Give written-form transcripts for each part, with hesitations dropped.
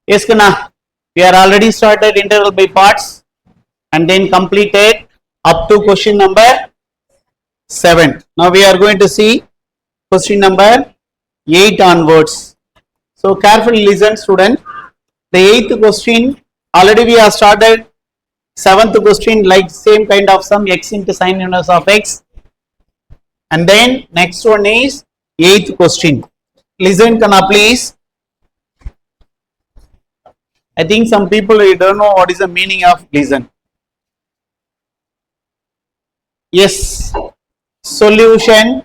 Yes, Kana. We are already started integral by parts and then completed up to question number 7. Now we are going to see question number 8 onwards. So carefully listen, student. The 8th question already we have started. 7th question like same kind of sum x into sine inverse of x, and then next one is 8th question. Listen, Kana, please. I think some people don't know what is the meaning of listen. Yes, solution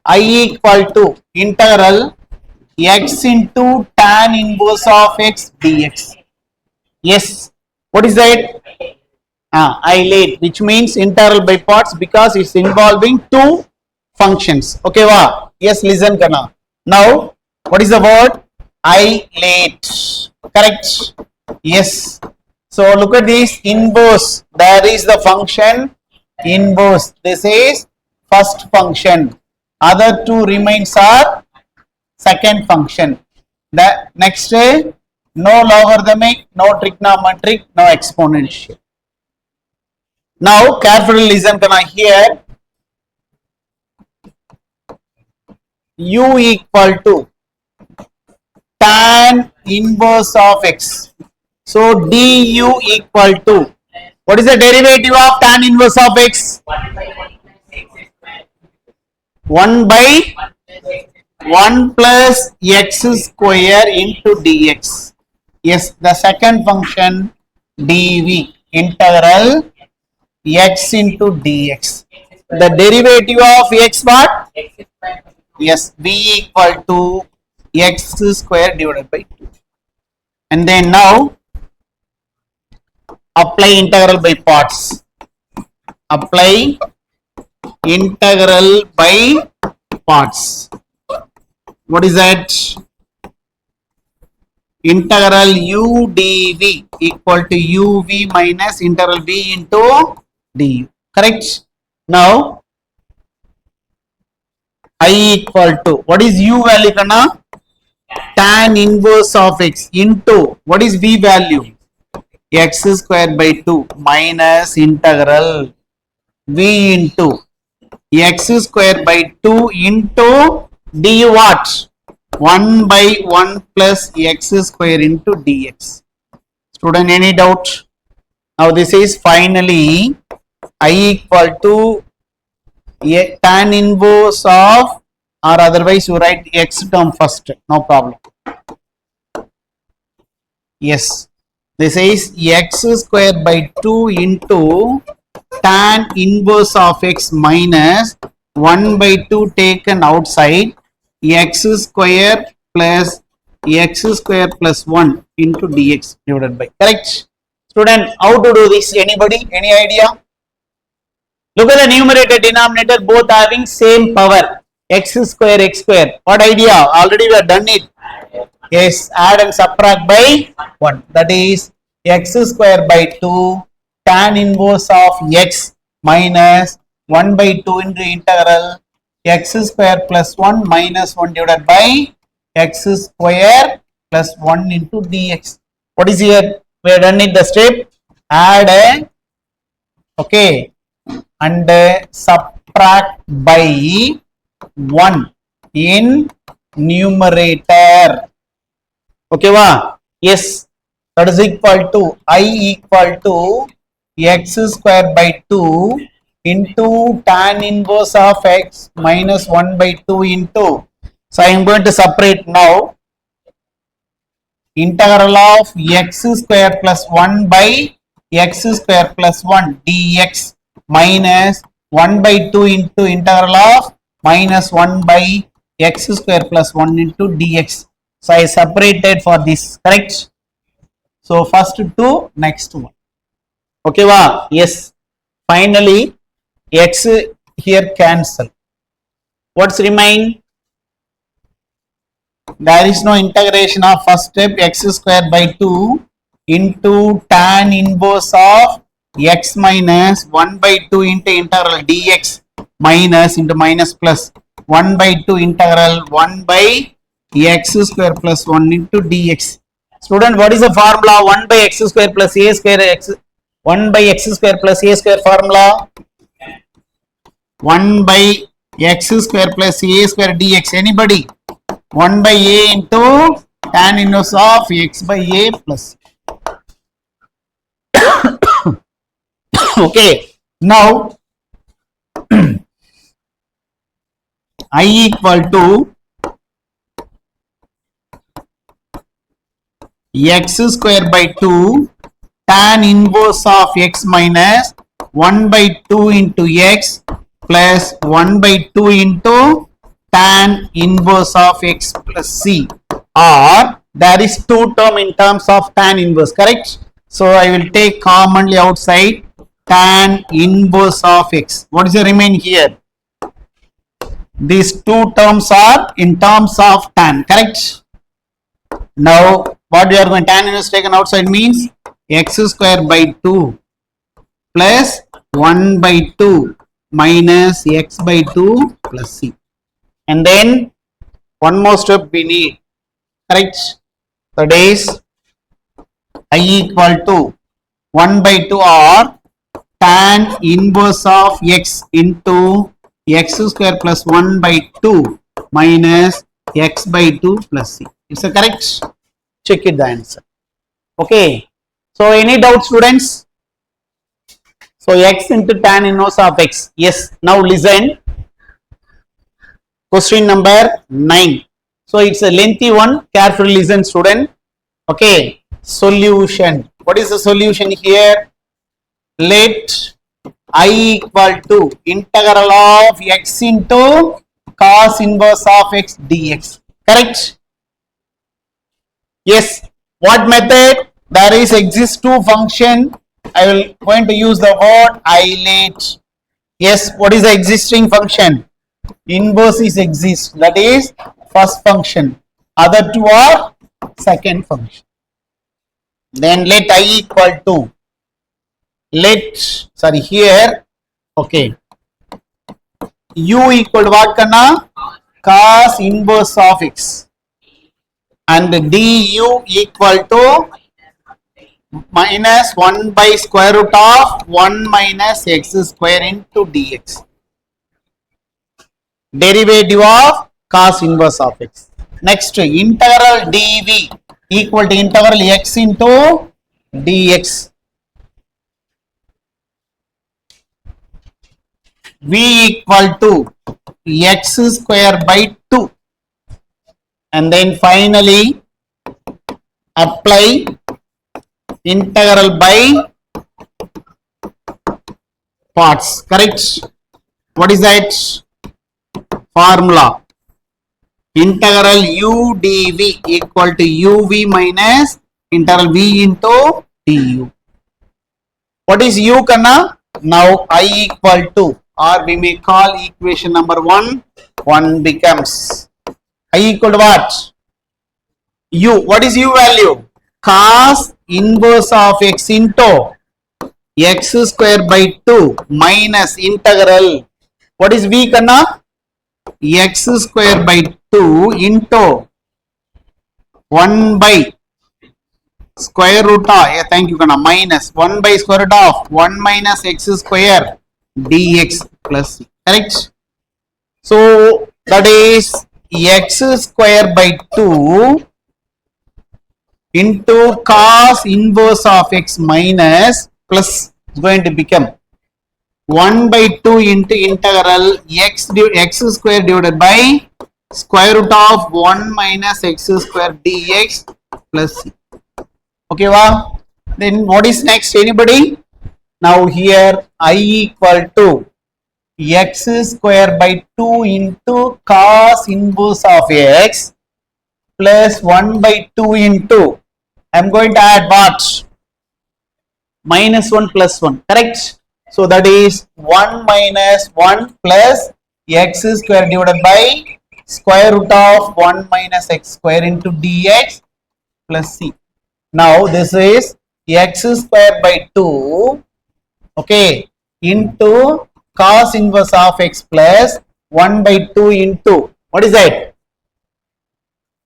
I equal to integral x into tan inverse of x dx. Yes, what is that? I laid, which means integral by parts because it's involving two functions. Okay, wow. Yes, listen, Kana. Now, what is the word? I laid. Correct? Yes. So look at this inverse. There is the function inverse. This is first function. Other two remains are second function. The next no logarithmic, no trigonometric, no exponential. Now carefully listen, Kana. Here u equal to tan inverse of x. So du equal to, what is the derivative of tan inverse of x? 1 by 1 plus x square into dx. Yes, the second function dv, integral x into dx. The derivative of x what? Yes, v equal to x square divided by 2. And then now apply integral by parts. Apply integral by parts. What is that? Integral u dv equal to uv minus integral v into du. Correct? Now I equal to, what is u value, Kana? Tan inverse of x into, what is v value? X square by 2 minus integral v into x square by 2 into du what? 1 by 1 plus x square into dx. Student, any doubt? Now this is finally I equal to tan inverse of, or otherwise you write x term first, no problem. Yes, this is x square by 2 into tan inverse of x minus 1 by 2 taken outside x square plus x square plus 1 into dx divided by. Correct? Student, how to do this? Anybody? Any idea? Look at the numerator denominator, both having same power, x square x square. What idea? Already we have done it. Yes, add and subtract by 1. That is x square by 2 tan inverse of x minus 1 by 2 into integral x square plus 1 minus 1 divided by x square plus 1 into dx. What is here? We have done it the step. Add, okay, and subtract by 1 in numerator. Okay, wa? Yes, that is equal to I equal to x square by 2 into tan inverse of x minus 1 by 2 into, so I am going to separate now, integral of x square plus 1 by x square plus 1 dx minus 1 by 2 into integral of minus 1 by x square plus 1 into dx. So I separated for this. Correct? So first two, next one. Okay, wow. Yes. Finally, x here cancel. What's remain? There is no integration of first step x square by 2 into tan inverse of x minus 1 by 2 into integral dx minus into minus plus 1 by 2 integral 1 by x square plus 1 into dx. Student, what is the formula? 1 by x square plus a square x 1 by x square plus a square formula? 1 by x square plus a square dx. Anybody? 1 by a into tan inverse of x by a plus. Okay. Now I equal to x square by 2 tan inverse of x minus 1 by 2 into x plus 1 by 2 into tan inverse of x plus c, or there is two term in terms of tan inverse, correct? So I will take commonly outside tan inverse of x. What is the remain here? These two terms are in terms of tan, correct? Now what we are going, tan inverse taken outside means x square by 2 plus 1 by 2 minus x by 2 plus c. And then one more step we need, correct? That is I equal to 1 by 2 or tan inverse of x into x square plus 1 by 2 minus x by 2 plus c. It's a correct? Check it the answer. Okay. So any doubt, students? So x into tan inverse of x. Yes. Now listen. Question number 9. So it's a lengthy one. Carefully listen, student. Okay. Solution. What is the solution here? Let I equal to integral of x into cos inverse of x dx. Correct? Yes. What method? There is exist two function. I will going to use the word isolate. Yes. What is the existing function? Inverse is exist. That is first function. Other two are second function. Then let I equal to here. Okay. U equal to what करना? Cos inverse of x. And du equal to minus 1 by square root of 1 minus x square into dx. Derivative of cos inverse of x. Next, integral dv equal to integral x into dx. V equal to x square by 2. And then finally apply integral by parts, correct? What is that formula? Integral u dv equal to uv minus integral v into du. What is u karna? Now I equal to, or we may call equation number 1 becomes I equal to what? U. What is u value? Cos inverse of x into x square by 2 minus integral. What is v karna? X square by 2 into 1 by square root of, thank you karna, minus 1 by square root of 1 minus x square dx plus c. Correct? So that is x square by 2 into cos inverse of x minus plus is going to become 1 by 2 into integral x square divided by square root of 1 minus x square dx plus c. Okay, wow. Then what is next? Anybody? Now here I equal to x square by 2 into cos inverse of x plus 1 by 2 into, I am going to add what? Minus 1 plus 1, correct? So that is 1 minus 1 plus x square divided by square root of 1 minus x square into dx plus c. Now this is x square by 2, okay, into cos inverse of x plus 1 by 2 into, what is that?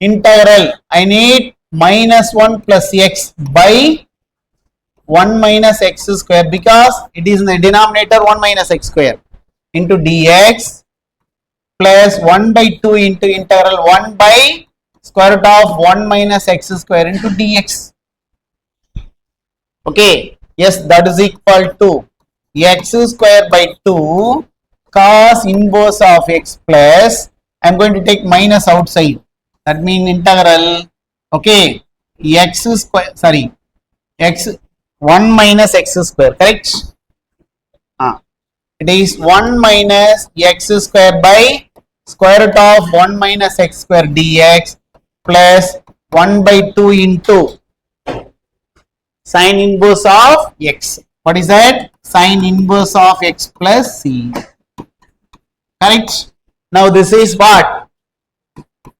integral. I need minus 1 plus x by 1 minus x square, because it is in the denominator 1 minus x square into dx plus 1 by 2 into integral 1 by square root of 1 minus x square into dx. Okay, yes, that is equal to x square by 2 cos inverse of x plus, I am going to take minus outside, that means integral, okay, x square, sorry, x 1 minus x square, correct? It is 1 minus x square by square root of 1 minus x square dx plus 1 by 2 into sine inverse of x. What is that? Sine inverse of x plus c. Correct? Now this is what?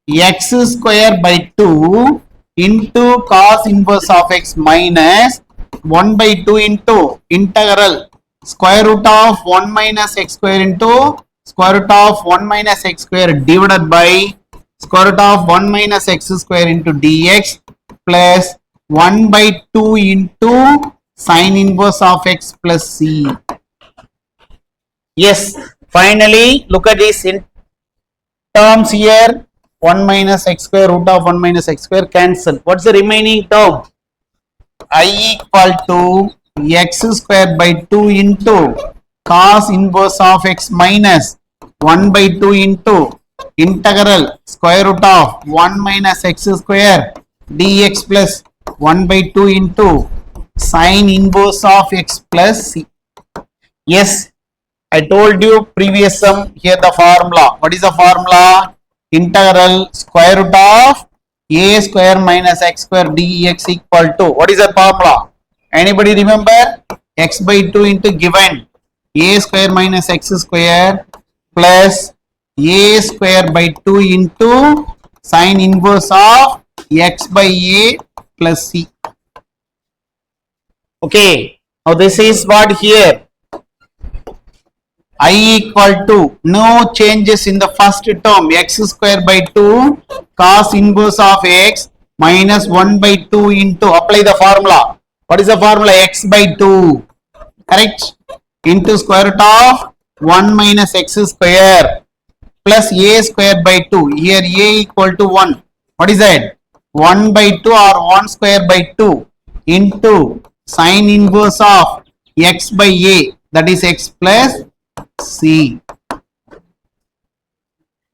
X square by 2 into cos inverse of x minus 1 by 2 into integral square root of 1 minus x square into square root of 1 minus x square divided by square root of 1 minus x square into dx plus 1 by 2 into sine inverse of x plus c. Yes, finally look at this in terms here, 1 minus x square root of 1 minus x square cancel. What's the remaining term? I equal to x square by 2 into cos inverse of x minus 1 by 2 into integral square root of 1 minus x square dx plus 1 by 2 into sine inverse of x plus c. Yes, I told you previous sum, here the formula. What is the formula? Integral square root of a square minus x square dx equal to, what is the formula? Anybody remember? X by 2 into given a square minus x square plus a square by 2 into sine inverse of x by a plus c. Okay, now this is what here. I equal to, no changes in the first term, x square by 2 cos inverse of x minus 1 by 2 into, apply the formula. What is the formula? X by 2, correct? Into square root of 1 minus x square plus a square by 2. Here a equal to 1. What is that? 1 by 2 or 1 square by 2 into sine inverse of x by a, that is x plus c.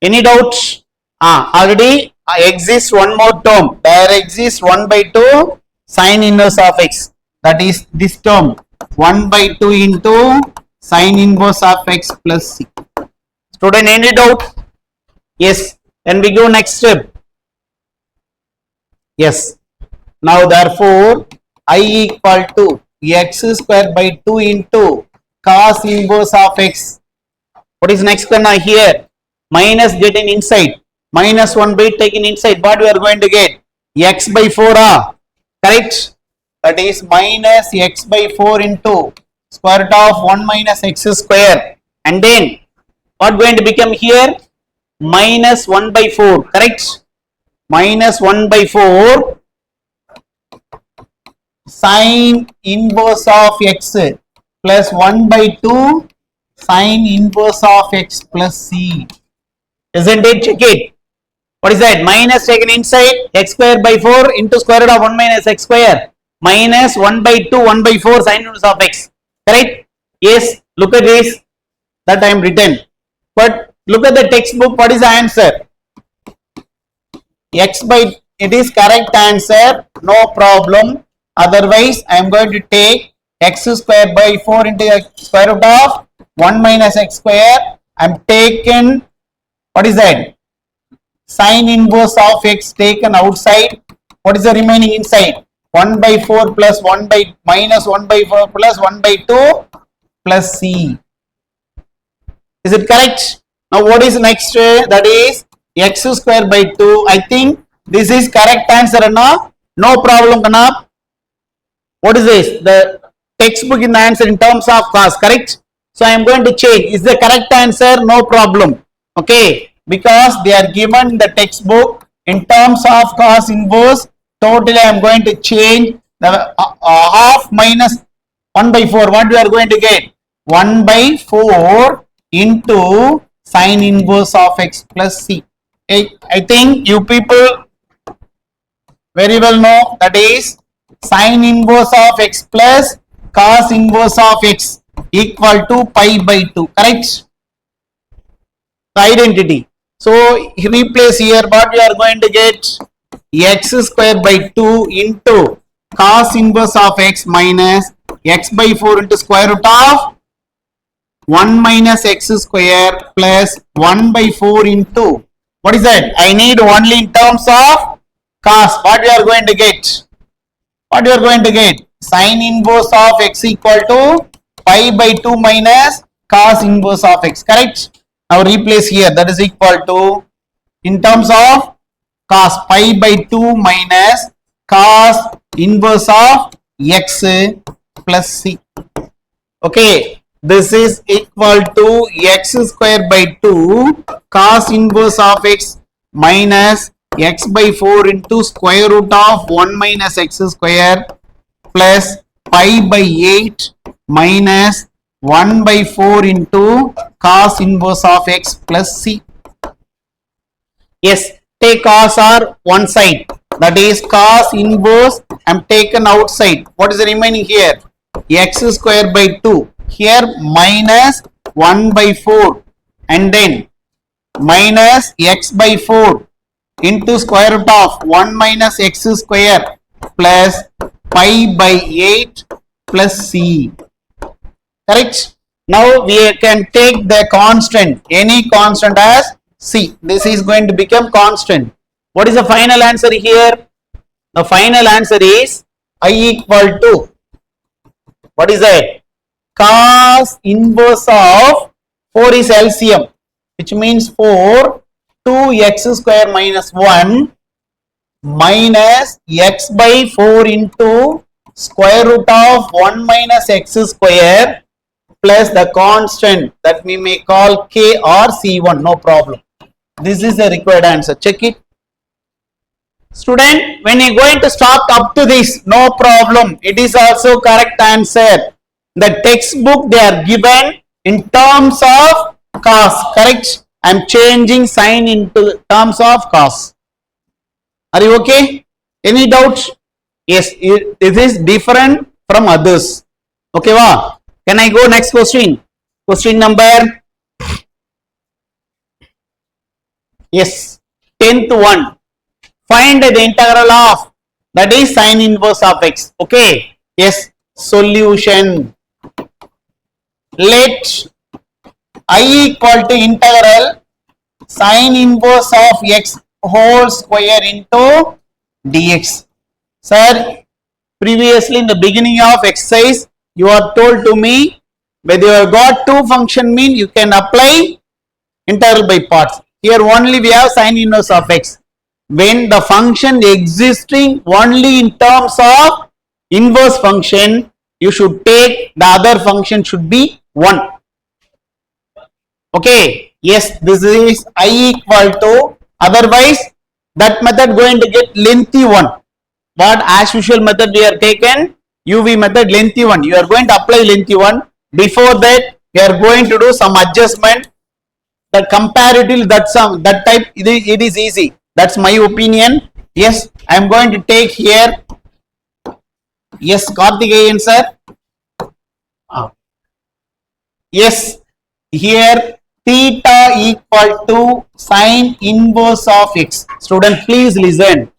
Any doubts? Already exists one more term. There exists 1 by 2 sine inverse of x. That is this term. 1 by 2 into sine inverse of x plus c. Student, any doubt? Yes. Then we go next step. Yes. Now therefore, I equal to x square by 2 into cos inverse of x. What is next one here? Minus getting inside. Minus 1 by taken inside. What we are going to get? X by 4. Correct? That is minus x by 4 into square root of 1 minus x square. And then what going to become here? Minus 1 by 4. Correct? Minus 1 by 4 sine inverse of x plus 1 by 2 sine inverse of x plus c. Isn't it? Check it. What is that? Minus taken inside, x square by 4 into square root of 1 minus x square minus 1 by 2 1 by 4 sine inverse of x. Correct? Yes. Look at this. That I am written. But look at the textbook. What is the answer? X by, it is correct answer. No problem. Otherwise, I am going to take x square by 4 into square root of 1 minus x square. I am taken, what is that? Sine inverse of x taken outside. What is the remaining inside? 1 by 4 plus 1 by minus 1 by 4 plus 1 by 2 plus c. Is it correct? Now what is next? That is x square by 2. I think this is correct answer. No problem. What is this? The textbook in the answer in terms of cos. Correct? So I am going to change. Is the correct answer? No problem. Okay. Because they are given the textbook In terms of cos inverse, totally I am going to change the half minus 1 by 4. What we are going to get? 1 by 4 into sine inverse of x plus c. I think you people very well know that is sine inverse of x plus cos inverse of x equal to pi by 2. Correct? The identity. So replace here, what we are going to get? X square by 2 into cos inverse of x minus x by 4 into square root of 1 minus x square plus 1 by 4 into, what is that? I need only in terms of cos. What we are going to get? What we are going to get? Sine inverse of x equal to pi by 2 minus cos inverse of x. Correct? Now replace here, that is equal to, in terms of cos, pi by 2 minus cos inverse of x plus c. Okay, this is equal to x square by 2 cos inverse of x minus x by 4 into square root of 1 minus x square plus pi by 8 minus 1 by 4 into cos inverse of x plus c. Yes, take cos r one side, that is cos inverse I am taken outside. What is the remaining here? X square by 2. Here minus 1 by 4 and then minus x by 4 into square root of 1 minus x square plus pi by 8 plus c. Correct? Now we can take the constant, any constant as c. This is going to become constant. What is the final answer here? The final answer is I equal to, what is that? Cos inverse of 4 is LCM, which means 4, 2x square minus 1 minus x by 4 into square root of 1 minus x square plus the constant that we may call k or c1. No problem. This is the required answer. Check it. Student, when you are going to stop up to this, no problem. It is also correct answer. The textbook they are given in terms of cos. Correct? I am changing sign into terms of cos. Are you okay? Any doubts? Yes, it is different from others. Okay, wow. Can I go next question? Question number, yes, 10th one. Find the integral of, that is sine inverse of x. Okay, yes, solution. Let I equal to integral sine inverse of x whole square into dx. Sir, previously in the beginning of exercise, you are told to me, whether you have got two function mean, you can apply integral by parts. Here only we have sine inverse of x. When the function existing only in terms of inverse function, you should take the other function should be 1. Okay, yes, this is I equal to, otherwise that method going to get lengthy one. But as usual method we are taken, UV method lengthy one. You are going to apply lengthy one. Before that, you are going to do some adjustment. The comparative that type it is easy. That's my opinion. Yes, I am going to take here. Yes, Karthikeyan sir. Yes, here theta equal to sine inverse of x. Student, please listen.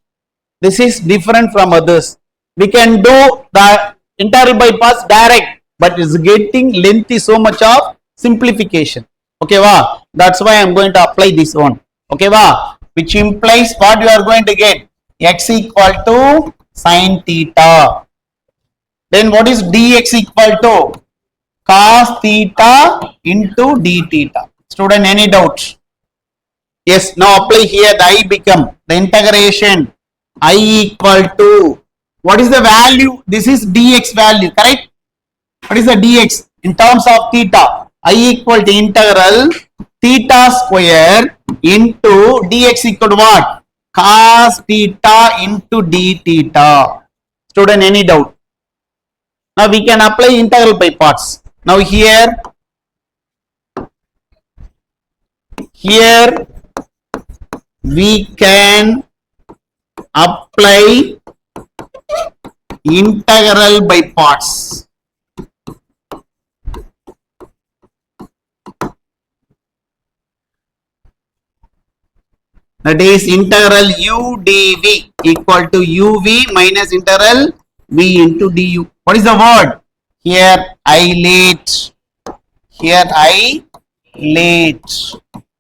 This is different from others. We can do the integral by parts direct, but it's getting lengthy so much of simplification. Okay, wow. That's why I'm going to apply this one. Okay, wow. Which implies what you are going to get? X equal to sine theta. Then what is dx equal to? Cos theta into d theta. Student, any doubts? Yes, now apply here the I become the integration I equal to, what is the value? This is dx value, correct? What is the dx in terms of theta? I equal to integral theta square into dx equal to what? cos theta into d theta. Student, any doubt? Now we can apply integral by parts. Now here we can apply integral by parts. That is integral u dv equal to uv minus integral v into du. What is the word? Here isolate. Here isolate.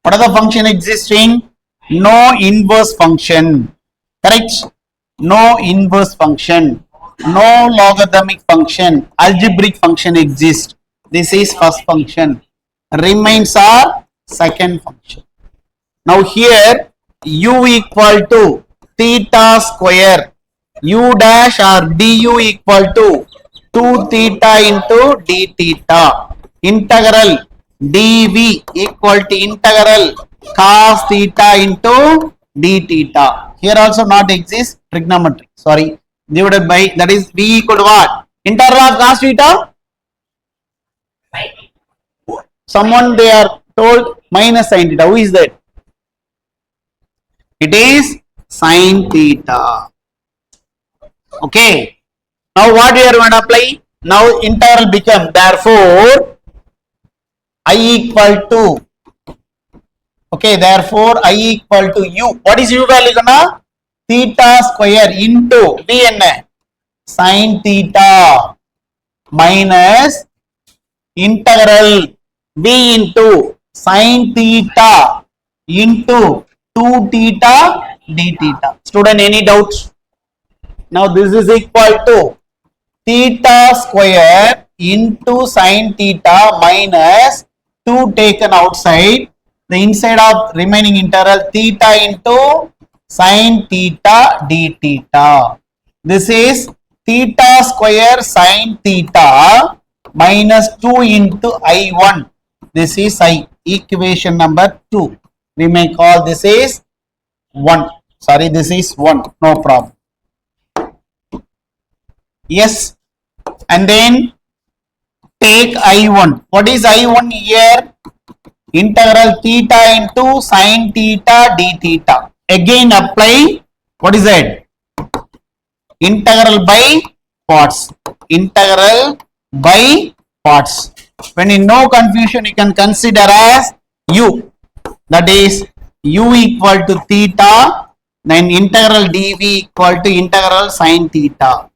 What are the function existing? No inverse function. Correct? No inverse function. No logarithmic function. Algebraic function exists. This is first function. Remains are second function. Now here u equal to theta square, u dash or du equal to 2 theta into d theta. Integral dv equal to integral cos theta into d theta. Here also not exist trigonometry. Sorry, divided by, that is v equal to what? Integral of cos theta. Someone they are told minus sin theta. Who is that? It is sin theta. Okay. Now what we are going to apply? Now integral become, therefore I equal to, okay, therefore I equal to u. What is u value gonna? Theta square into v n sin theta minus integral v into sin theta into 2 theta d theta. Student, any doubts? Now this is equal to theta square into sin theta minus 2 taken outside, the inside of remaining integral theta into sin theta d theta. This is theta square sin theta minus 2 into I1. This is I, equation number 2. We may call this is 1. Sorry, this is 1. No problem. Yes. And then take I1. What is I1 here? Integral theta into sin theta d theta. Again apply, what is that? Integral by parts. Integral by parts. When in no confusion, you can consider as u. That is u equal to theta, then integral dv equal to integral sin theta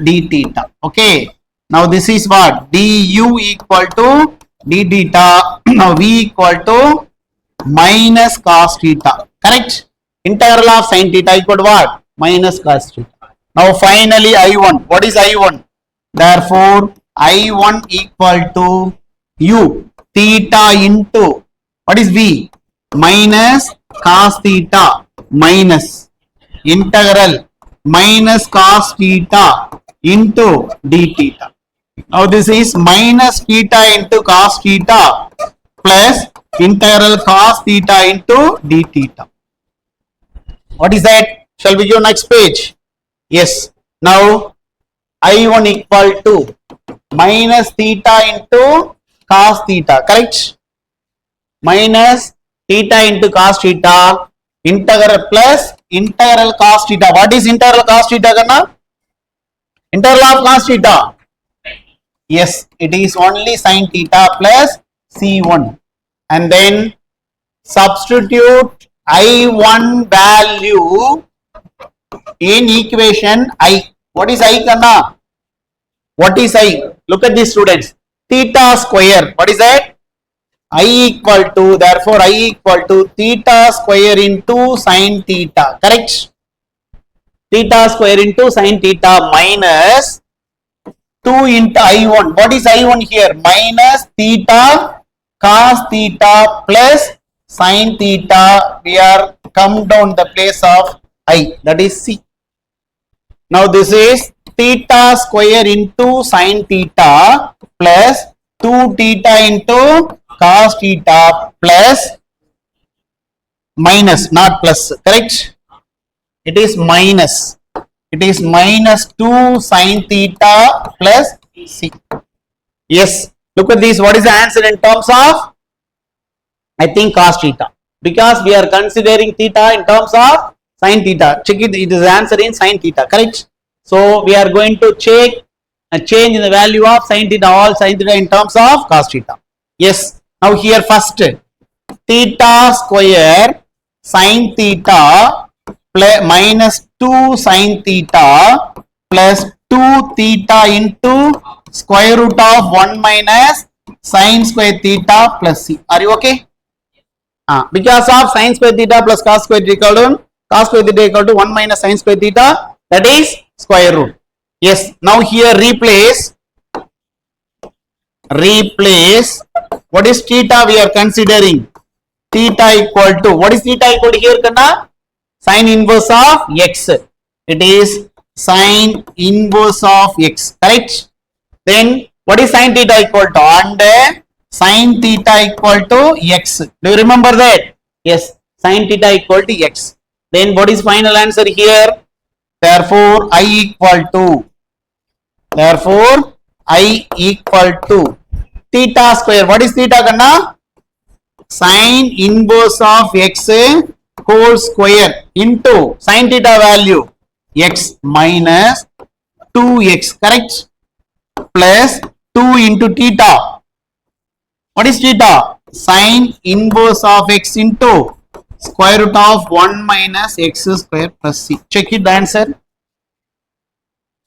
d theta. Okay. Now this is what? Du equal to d theta. Now v equal to minus cos theta. Correct? Integral of sin theta equal to what? Minus cos theta. Now finally I1. What is I1? Therefore I1 equal to u theta into, what is v? Minus cos theta minus integral minus cos theta into d theta. Now this is minus theta into cos theta plus integral cos theta into d theta. What is that? Shall we go next page? Yes. Now I1 equal to minus theta into cos theta. Correct? Minus theta into cos theta integral plus integral cos theta. What is integral cos theta gonna? Integral of cos theta. Yes, it is only sin theta plus c1. And then substitute I1 value in equation I. What is I gonna? What is I? Look at these students. Theta square. What is that? I equal to, therefore I equal to theta square into sin theta. Correct? Theta square into sin theta minus 2 into I1. What is I1 here? Minus theta cos theta plus sin theta. We are come down the place of I. That is C. Now this is theta square into sin theta plus 2 theta into cos theta plus minus, not plus. Correct? It is minus. It is minus 2 sine theta plus c. Yes. Look at this. What is the answer in terms of? I think cos theta. Because we are considering theta in terms of sine theta. Check it. It is the answer in sine theta. Correct. So we are going to check a change in the value of sine theta, all sine theta in terms of cos theta. Yes. Now here first theta square sine theta plus minus 2 sine theta plus 2 theta into square root of 1 minus sine square theta plus c. Are you okay? Because of sine square theta plus cos square theta equal to 1 minus sine square theta, that is square root. Yes. Now here replace what is theta we are considering? Theta equal to, what is theta equal to here Kanna? Sine inverse of x. It is sine inverse of x. Correct? Then what is sine theta equal to? And sine theta equal to x. Do you remember that? Yes. Sine theta equal to x. Then what is final answer here? Therefore I equal to theta square. What is theta Kanna? Sine inverse of x whole square into sine theta value x minus 2x, correct? Plus 2 into theta. What is theta? Sine inverse of x into square root of 1 minus x square plus c. Check it the answer.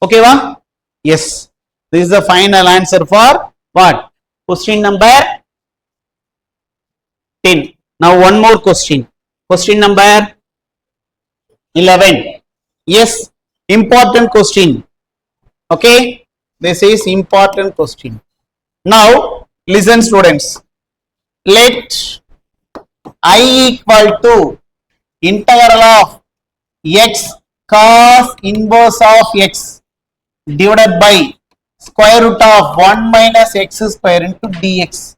Okay, va? Yes. This is the final answer for what? Question number 10. Now one more question. Question number 11. Yes, important question. Okay, this is important question. Now listen students. Let I equal to integral of x cos inverse of x divided by square root of 1 minus x square into dx.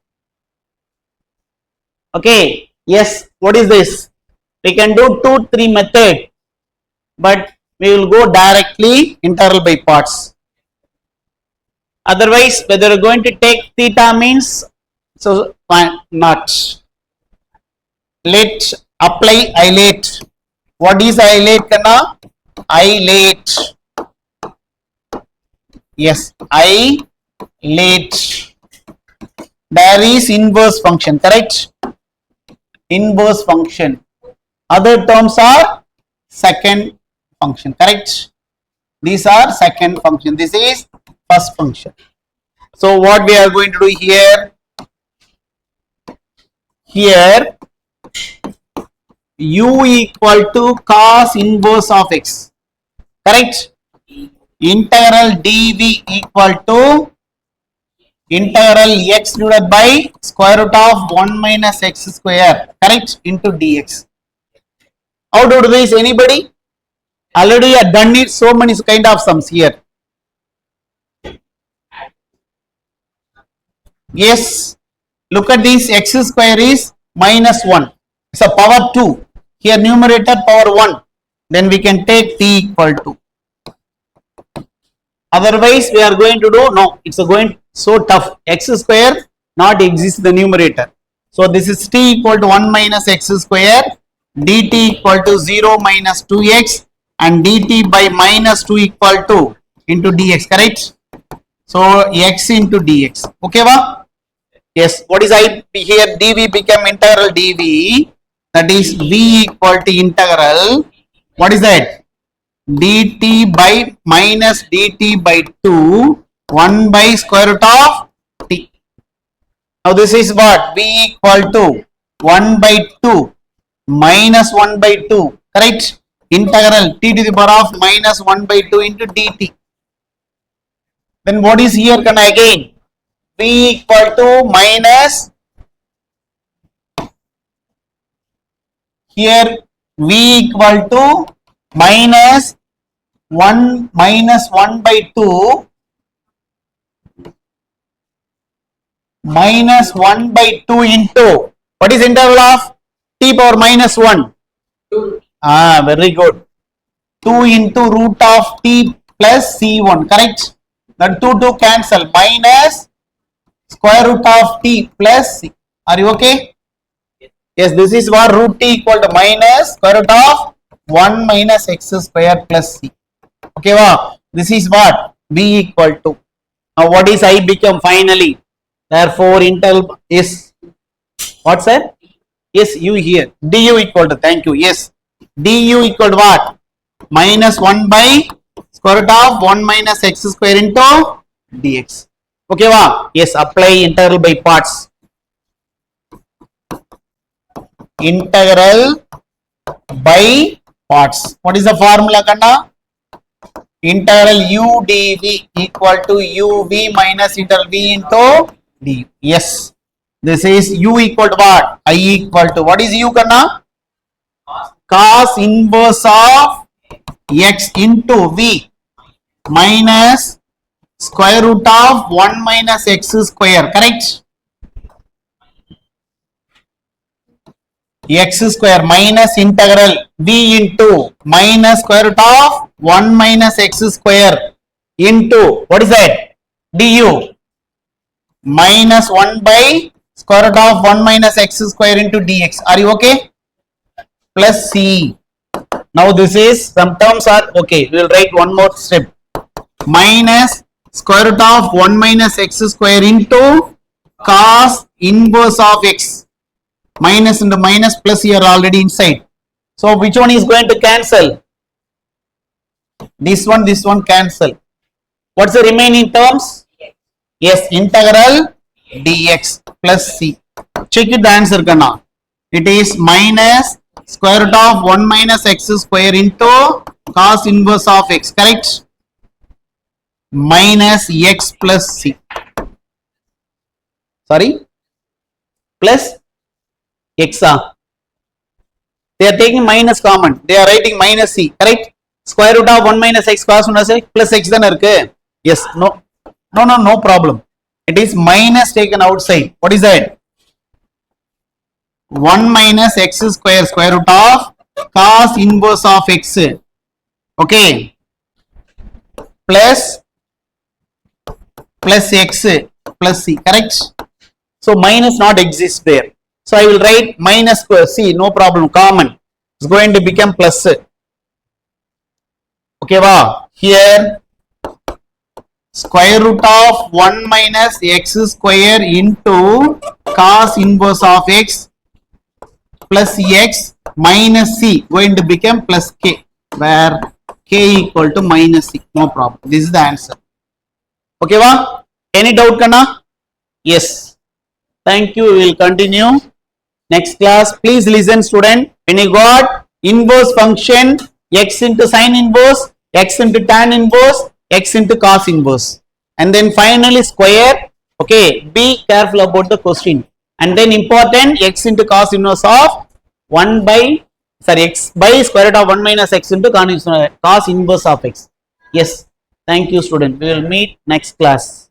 Okay, yes, what is this? We can do 2-3 method, but we will go directly integral by parts. Otherwise, whether you're going to take theta means, so fine, not. Let apply isolate. What is isolate Kanna? Isolate. Yes, isolate. There is inverse function, correct? Inverse function. Other terms are second function, correct? These are second function. This is first function. So what we are going to do here? Here u equal to cos inverse of x, correct? Integral dv equal to integral x divided by square root of 1 minus x square, correct, into dx. How to do this? Anybody? Already I have done it, so many kind of sums here. Yes, look at this, x square is minus 1. It's a power 2. Here numerator power 1. Then we can take t equal to. Otherwise we are going to do, no, it's going so tough. X square not exist in the numerator. So this is t equal to 1 minus x square, dt equal to 0 minus 2x and dt by minus 2 equal to into dx, correct? So x into dx. Okay, va? Yes. What is I here? dv become integral dv. That is v equal to integral. What is that? dt by minus dt by 2 1 by square root of t. Now this is what? v equal to 1 by 2 minus 1 by 2, correct? Integral t to the power of minus 1 by 2 into dt. Then what is here can again? v equal to minus, here v equal to minus 1 by 2 minus 1 by 2 into, what is integral of t power minus 1? 2. Very good. 2 into root of t plus c1, correct? Then 2 cancel, minus square root of t plus c. Are you okay? Yes, this is what root t equal to minus square root of 1 minus x square plus c. Okay, wow. This is what b equal to. Now what is I become finally? Therefore integral is what, sir? Yes, u here. Du equal to, thank you. Yes, du equal to what? Minus 1 by square root of 1 minus x square into dx. Okay, wow. Yes, apply integral by parts. Integral by parts. What is the formula, Kanna? Integral u dv equal to uv minus integral v into d. Yes, this is u equal to what? I equal to, what is u, Kanna? Cos inverse of x into v minus square root of 1 minus x square, correct? X square minus integral v into minus square root of 1 minus x square into, what is that? Du minus 1 by square root of 1 minus x square into dx. Are you okay? Plus c. Now this is, some terms are okay. We will write one more step. Minus square root of 1 minus x square into cos inverse of x. Minus into minus, plus here already inside. So which one is going to cancel? This one cancel. What's the remaining terms? Yes, integral dx plus c. Check it, the answer, Kanna. It is minus square root of 1 minus x square into cos inverse of x, correct? Minus x plus c. Sorry? Plus x. They are taking minus common. They are writing minus c, correct? Square root of 1 minus x cos plus x then irukku. Yes, no problem. It is minus taken outside. What is that? 1 minus x square square root of cos inverse of x. Okay. Plus x plus c, correct? So minus not exist there. So I will write minus square c, no problem, common. It's going to become plus. Okay, wow. Here square root of 1 minus x square into cos inverse of x plus x minus c going to become plus k, where k equal to minus c. No problem. This is the answer. Okay, wow. Any doubt, Kanna? Yes. Thank you. We will continue. Next class, please listen, student. When you got inverse function, x into sin inverse, x into tan inverse, x into cos inverse, and then finally square. Okay, be careful about the question. And then important, x into cos inverse of 1 by, sorry, x by square root of 1 minus x into cos inverse of x. Yes. Thank you, student. We will meet next class.